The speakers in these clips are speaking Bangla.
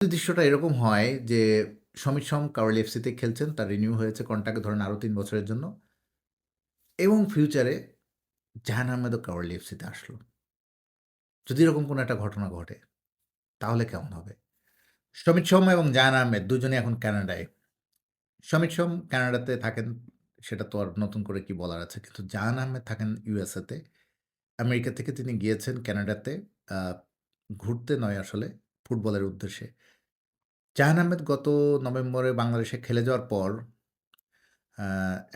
দৃশ্যটা এরকম হয় যে সমিত সোম কাওয়ালি এফসিতে খেলছেন। তার রিনিউ হয়েছে কন্ট্রাক্ট ধরেন আরো ৩ বছরের জন্য এবং ফিউচারে জাহান আহমেদও কাওয়ালি এফসিতে আসলো। যদি এরকম কোনো একটা ঘটনা ঘটে তাহলে কেমন হবে? সমিত সোম এবং জাহান আহমেদ দুজনেই এখন কানাডায়। সমিত সোম কানাডাতে থাকেন, সেটা তো আর নতুন করে কি বলার আছে। কিন্তু জাহান আহমেদ থাকেন ইউএসএতে। আমেরিকা থেকে তিনি গিয়েছেন কানাডাতে আ ঘুরতে নয় আসলে, ফুটবলের উদ্দেশ্যে। জাহান আহমেদ গত নভেম্বরে বাংলাদেশে খেলে যাওয়ার পর আ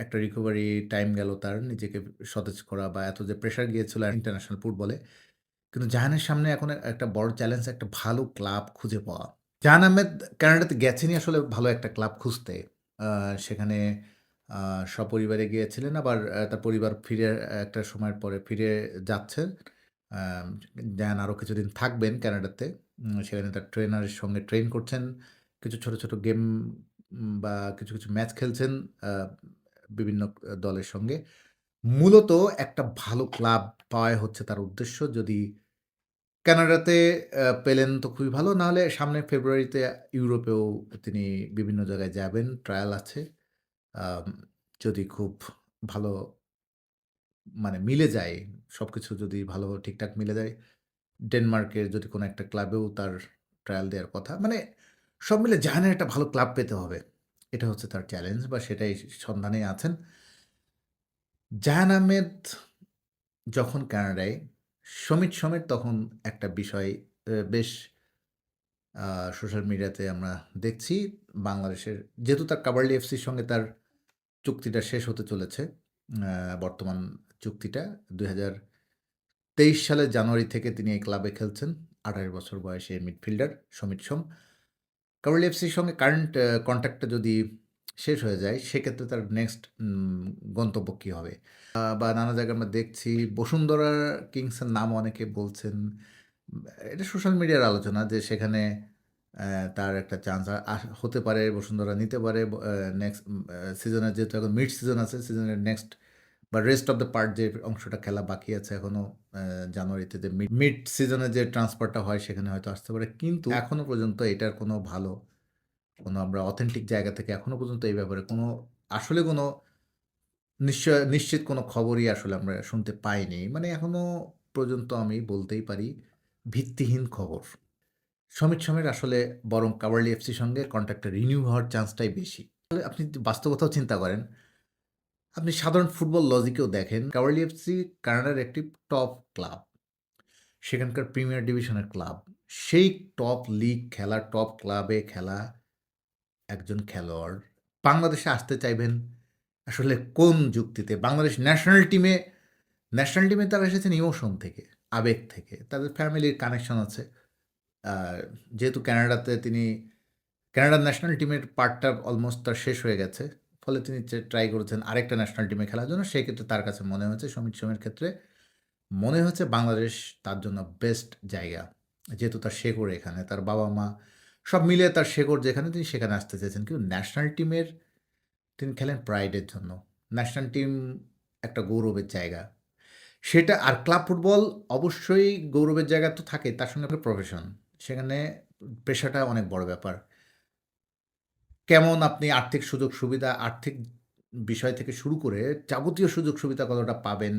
একটা রিকভারি টাইম গেল তার নিজেকে সতেজ করা বা এত যে প্রেশার গিয়েছিল ইন্টারন্যাশনাল ফুটবলে। কিন্তু জাহানের সামনে এখন একটা বড় চ্যালেঞ্জ একটা ভালো ক্লাব খুঁজে পাওয়া। জাহান আহমেদ কানাডাতে গেছেনই আসলে ভালো একটা ক্লাব খুঁজতে। আ সেখানে আ সপরিবারে গিয়েছিলেন আবার তার পরিবার ফিরে একটা সময়ের পরে ফিরে যাচ্ছেন। আম জাহান আরো কিছুদিন থাকবেন কানাডাতে। সেখানে তার ট্রেনারের সঙ্গে ট্রেন করছেন। কিছু ছোট, ছোট গেম বা কিছু ম্যাচ খেলছেন আ বিভিন্ন দলের সঙ্গে। মূলত একটা ভালো ক্লাব পাওয়াই হচ্ছে তার উদ্দেশ্য। যদি কানাডাতে পেলেন তো খুবই ভালো। নাহলে সামনের ফেব্রুয়ারিতে ইউরোপেও তিনি বিভিন্ন জায়গায় যাবেন। ট্রায়াল আছে। আম যদি খুব ভালো মিলে যায়, সবকিছু যদি ভালো ঠিকঠাক মিলে যায়, ডেনমার্কের যদি কোনো একটা ক্লাবেও তার ট্রায়াল দেওয়ার কথা। সব মিলে জাহানের একটা ভালো ক্লাব পেতে হবে। এটা হচ্ছে তার চ্যালেঞ্জ বা সেটাই সন্ধানেই আছেন। জাহান আহমেদ যখন কানাডায়, সমিত সমেত তখন একটা বিষয় বেশ আ সোশ্যাল মিডিয়াতে আমরা দেখছি বাংলাদেশের যেহেতু তার কাবার্লি এফসির সঙ্গে তার চুক্তিটা শেষ হতে চলেছে। বর্তমান চুক্তিটা ২০২৩ সালের জানুয়ারি থেকে তিনি এই ক্লাবে খেলছেন। ২৮ বছর বয়সী এই মিডফিল্ডার সমিত সোম। কাবার্লি এফসির সঙ্গে কারেন্ট কন্ট্রাক্টটা যদি শেষ হয়ে যায়, সেক্ষেত্রে তার নেক্সট গন্তব্য কী হবে? বা নানা জায়গায় আমরা দেখছি বসুন্ধরা কিংসের নাম অনেকে বলছেন। উম এটা সোশ্যাল মিডিয়ার আলোচনা যে সেখানে তার একটা চান্স হতে পারে, বসুন্ধরা নিতে পারে নেক্সট সিজনের যেহেতু এখন মিড সিজন আছে, সিজনের নেক্সট বা রেস্ট অফ দ্য পার্ট যে অংশটা খেলা বাকি আছে এখনো জানুয়ারিতে যে মিড সিজনে যে ট্রান্সফারটা হয় সেখানে হয়তো আসতে পারে। কিন্তু এখনো পর্যন্ত এটার কোনো ভালো আমরা অথেন্টিক জায়গা থেকে এখনো পর্যন্ত এই ব্যাপারে আসলে কোনো নিশ্চিত কোনো খবরই আসলে আমরা শুনতে পাইনি। এখনো পর্যন্ত আমি বলতেই পারি ভিত্তিহীন খবর। সমিত সমের আসলে বরং কাভারলি এফসির সঙ্গে কন্ট্রাক্টটা রিনিউ হওয়ার চান্সটাই বেশি। তাহলে আপনি যদি বাস্তবতাও চিন্তা করেন, আপনি সাধারণ ফুটবল লজিকেও দেখেন, কাভারলি এফসি কানাডার একটি টপ ক্লাব। সেখানকার প্রিমিয়ার ডিভিশনের ক্লাব। সেই টপ লিগ খেলা, টপ ক্লাবে খেলা একজন খেলোয়াড় বাংলাদেশে আসতে চাইবেন আসলে কোন যুক্তিতে? বাংলাদেশ ন্যাশনাল টিমে তারা এসেছেন ইমোশন থেকে, আবেগ থেকে। তাদের ফ্যামিলির কানেকশন আছে। যেহেতু কানাডার ন্যাশনাল টিমের পার্টটা অলমোস্ট তার শেষ হয়ে গেছে। ফলে তিনি ট্রাই করেছেন আরেকটা ন্যাশনাল টিমে খেলার জন্য। সেক্ষেত্রে তার কাছে মনে হয়েছে সমিত সোমের ক্ষেত্রে মনে হচ্ছে বাংলাদেশ তার জন্য বেস্ট জায়গা। যেহেতু তার শেকড় এখানে, তার বাবা-মা সব মিলিয়ে তার শেকড় যেখানে তিনি সেখানে আসতে চেয়েছেন। কিন্তু ন্যাশনাল টিমের তিনি খেলেন প্রাইডের জন্য। ন্যাশনাল টিম একটা গৌরবের জায়গা। সেটা আর ক্লাব ফুটবল অবশ্যই গৌরবের জায়গা তো থাকেই, তার সঙ্গে প্রফেশন। সেখানে পেশাটা অনেক বড় ব্যাপার। কেমন আপনি আর্থিক সুযোগ সুবিধা, আর্থিক বিষয় থেকে শুরু করে যাবতীয় সুযোগ সুবিধা কতটা পাবেন,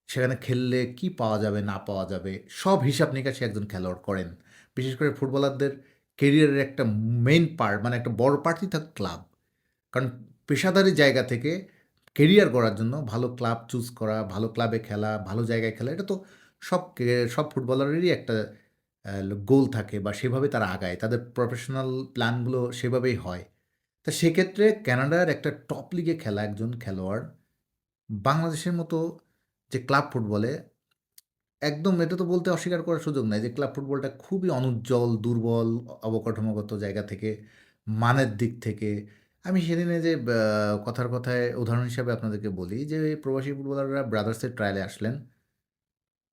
সেখানে খেললে কি পাওয়া যাবে, না পাওয়া যাবে, সব হিসাব নিকাশই একজন খেলোয়াড় করেন। বিশেষ করে ফুটবলারদের কেরিয়ারের একটা মেইন পার্ট একটা বড় পার্টই থাকে ক্লাব। কারণ পেশাদারি জায়গা থেকে কেরিয়ার গড়ার জন্য ভালো ক্লাব চুজ করা, ভালো ক্লাবে খেলা, ভালো জায়গায় খেলা এটা তো সব ফুটবলারেরই একটা গোল থাকে বা সেভাবে তারা আগায়। তাদের প্রফেশনাল প্ল্যানগুলো সেভাবেই হয়। তা সেক্ষেত্রে কানাডার একটা টপ লিগে খেলা একজন খেলোয়াড় বাংলাদেশের মতো যে ক্লাব ফুটবলে একদম এটা তো বলতে অস্বীকার করার সুযোগ নাই যে ক্লাব ফুটবলটা খুবই অনুজ্জ্বল, দুর্বল অবকাঠামোগত জায়গা থেকে, মানের দিক থেকে। আমি সেদিনে যে কথার কথায় উদাহরণ হিসাবে আপনাদেরকে বলি যে প্রবাসী ফুটবলাররা ব্রাদার্সের ট্রায়ালে আসলেন।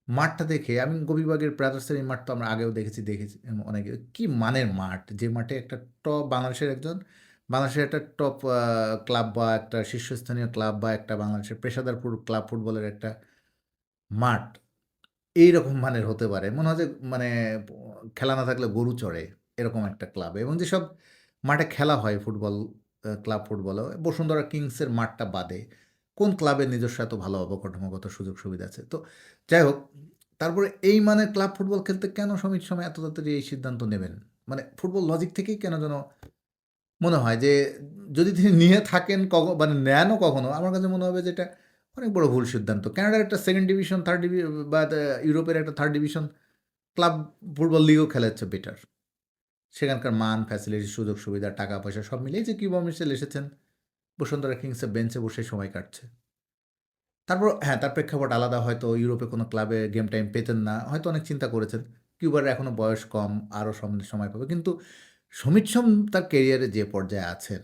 মাঠটা দেখে আমি গোপীবাগের ব্রাদার্সের এই মাঠ তো আমরা আগেও দেখেছি অনেকে। কি মানের মাঠ! যে মাঠে একটা বাংলাদেশের একটা টপ ক্লাব বা একটা শীর্ষস্থানীয় ক্লাব বা একটা বাংলাদেশের পেশাদার ক্লাব ফুটবলের একটা মাঠ এইরকম মানের হতে পারে। মনে হয় যে মানে খেলা না থাকলে গরু চড়ে। এরকম একটা ক্লাবে এবং যেসব মাঠে খেলা হয় ফুটবল, ক্লাব ফুটবলও বসুন্ধরা কিংসের মাঠটা বাদে কোন ক্লাবের নিজস্ব এত ভালো অবকাঠামোগত সুযোগ সুবিধা আছে? তো যাই হোক, তারপরে এই মানের ক্লাব ফুটবল খেলতে কেন সমিত সময় এত তাড়াতাড়ি এই সিদ্ধান্ত নেবেন? মানে ফুটবল লজিক থেকেই কেন যেন মনে হয় যে যদি তিনি নিয়ে থাকেন মানে নেনও কখনো, আমার কাছে মনে হবে যে এটা অনেক বড় ভুল সিদ্ধান্ত। কানাডার একটা 2nd ডিভিশন, 3rd বা ইউরোপের একটা 3rd ডিভিশন ক্লাব ফুটবল লিগও খেলা হচ্ছে বেটার। সেখানকার মান, ফ্যাসিলিটি, সুযোগ সুবিধা, টাকা পয়সা সব মিলিয়ে যে কিউবা মিশেল এসেছেন, বসুন্ধরা কিংসের বেঞ্চে বসে সময় কাটছে। তারপর হ্যাঁ, তার প্রেক্ষাপট আলাদা, হয়তো ইউরোপে কোনো ক্লাবে গেম টাইম পেতেন না। হয়তো অনেক চিন্তা করেছেন। কিউবার এখনো বয়স কম, আরও সময় পাবে। কিন্তু সমিত সোম তার ক্যারিয়ারে যে পর্যায়ে আছেন,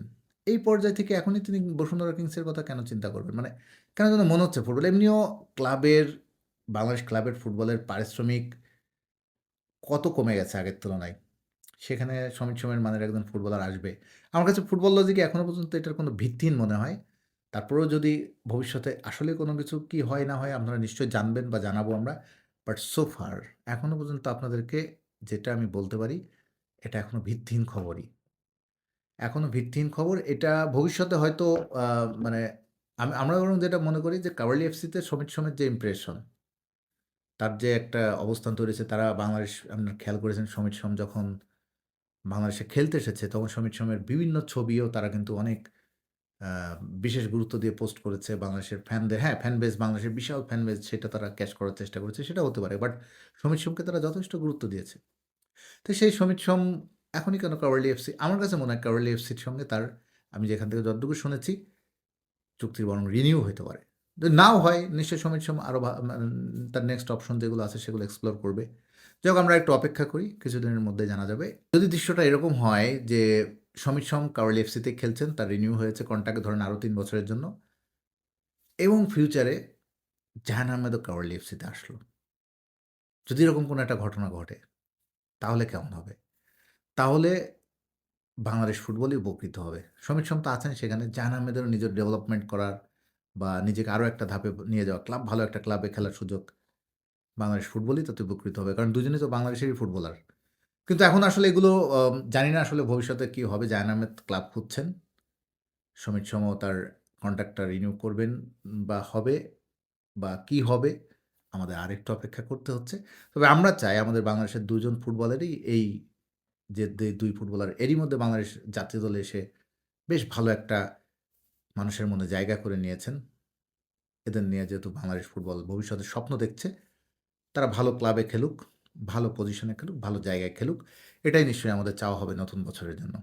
এই পর্যায় থেকে এখনই তিনি বসুন্ধরা কিংসের কথা কেন চিন্তা করবেন? মানে কেন যেন মনে হচ্ছে ফুটবল এমনিও ক্লাবের, বাংলাদেশ ক্লাবের ফুটবলের পারিশ্রমিক কত কমে গেছে আগের তুলনায়। সেখানে সমিত সোমের মানের একজন ফুটবলার আসবে। আমার কাছে ফুটবল লজিকে এখনো পর্যন্ত এটার কোনো ভিত্তিহীন মনে হয়। তারপরেও যদি ভবিষ্যতে আসলে কোনো কিছু কি হয় না হয় আপনারা নিশ্চয়ই জানবেন বা জানাবো আমরা। বাট সো ফার এখনো পর্যন্ত আপনাদেরকে যেটা আমি বলতে পারি, এটা এখনো ভিত্তিহীন খবরই। এখনো ভিত্তিহীন খবর। এটা ভবিষ্যতে হয়তো আ মানে আমরা বরং যেটা মনে করি যে কাভারলি এফসিতে সমিত সোমের যে ইমপ্রেশন, তার যে একটা অবস্থান তৈরি হয়েছে, তারা বাংলাদেশ আপনারা খেয়াল করেছেন সমিত সোম যখন বাংলাদেশে খেলতে এসেছে তখন সমিত সোমের বিভিন্ন ছবিও তারা কিন্তু অনেক আ বিশেষ গুরুত্ব দিয়ে পোস্ট করেছে বাংলাদেশের ফ্যানদের। হ্যাঁ, ফ্যান বেস, বাংলাদেশের বিশাল ফ্যান বেস, সেটা তারা ক্যাচ করার চেষ্টা করেছে, সেটা হতে পারে। বাট সমিত সোমকে তারা যথেষ্ট গুরুত্ব দিয়েছে। তো সেই সমিত সোম এখনই কেন কাভারলি এফসি? আমার কাছে মনে হয় কাভারলি এফসির সঙ্গে তার, আমি যেখান থেকে যতটুকু শুনেছি, চুক্তির বরং রিনিউ হইতে পারে। যদি নাও হয় নিশ্চয়ই সমিত সোম আরও তার নেক্সট অপশন যেগুলো আছে সেগুলো এক্সপ্লোর করবে। যাই হোক, আমরা একটু অপেক্ষা করি, কিছুদিনের মধ্যে জানা যাবে। যদি দৃশ্যটা এরকম হয় যে সমিত সোম কাভারলি এফসিতে খেলছেন, তার রিনিউ হয়েছে কন্ট্রাক্ট ধরেন আরও ৩ বছরের জন্য এবং ফিউচারে জাহান আহমেদও কাভারলি এফসিতে আসলো। যদি এরকম কোনো একটা ঘটনা ঘটে, তাহলে কেমন হবে? তাহলে বাংলাদেশ ফুটবলই উপকৃত হবে। সমিত সোম তো আছেন সেখানে, জাহান আহমেদেরও নিজের ডেভেলপমেন্ট করার বা নিজেকে আরও একটা ধাপে নিয়ে যাওয়া, ভালো একটা ক্লাবে খেলার সুযোগ বাংলাদেশ ফুটবলই তাতে উপকৃত হবে। কারণ দুজনেই তো বাংলাদেশেরই ফুটবলার। কিন্তু এখন আসলে এগুলো জানি না আসলে ভবিষ্যতে কী হবে। জাহান আহমেদ ক্লাব খুঁজছেন। সমিত সোমও তার কন্ট্রাক্টটা রিনিউ করবেন বা হবে বা কি হবে, আমাদের আরেকটু অপেক্ষা করতে হচ্ছে। তবে আমরা চাই আমাদের বাংলাদেশের ২ জন ফুটবলারই এই যে ২ ফুটবলার এরই মধ্যে বাংলাদেশ জাতীয় দলে এসে বেশ ভালো একটা মানুষের মনে জায়গা করে নিয়েছেন। এদের নিয়ে যেহেতু বাংলাদেশ ফুটবল ভবিষ্যতে স্বপ্ন দেখছে, তারা ভালো ক্লাবে খেলুক, ভালো পজিশনে খেলুক, ভালো জায়গায় খেলুক। এটাই নিশ্চয়ই আমাদের চাওয়া হবে নতুন বছরের জন্য।